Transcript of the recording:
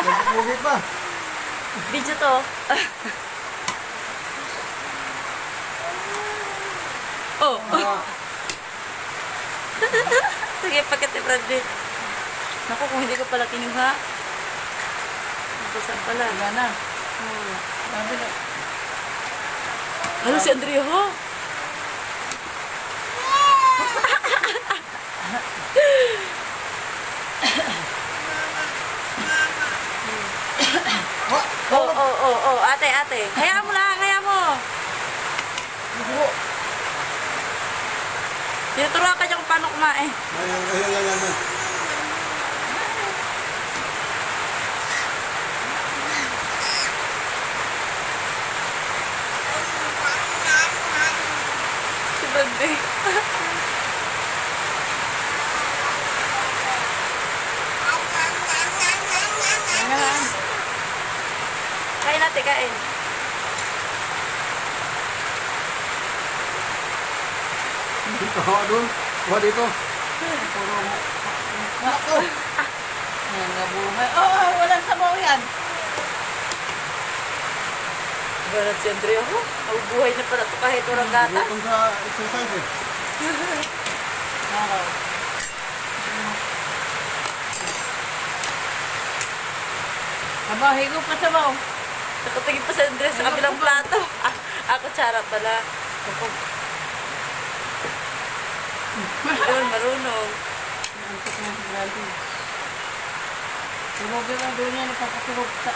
Nagpupugi pa. Video to. Oh. Ah, Sige, pakete, Bradley. Naku, kung hindi ko pala kinuha. Nabasa pala. Wala na. Oh. Sabi na. Ano si Andrea, ho? Oh. Ate. Hayaan mo lang, hayaan mo. bubo. Tinuturuan ka niya kung paano kumain. Ayan. Si Bradley. Ayan. Kain natin, kain. Dito, doon. Kuha dito. Ako. Ayan, nabuhay. Oh, walang sabaw yan. Ganun si Andrea, ho? Mabubuhay na pala ito kahit walang gatas. Gutom sa exercise eh. Oo. Aba, higo pa sabaw. Nakatingin pa si Andrea sa kabilang plato. Ako tsara pala. Yun, marunong. Antok na si Brady. Tulog na doon niya, napapatulog sa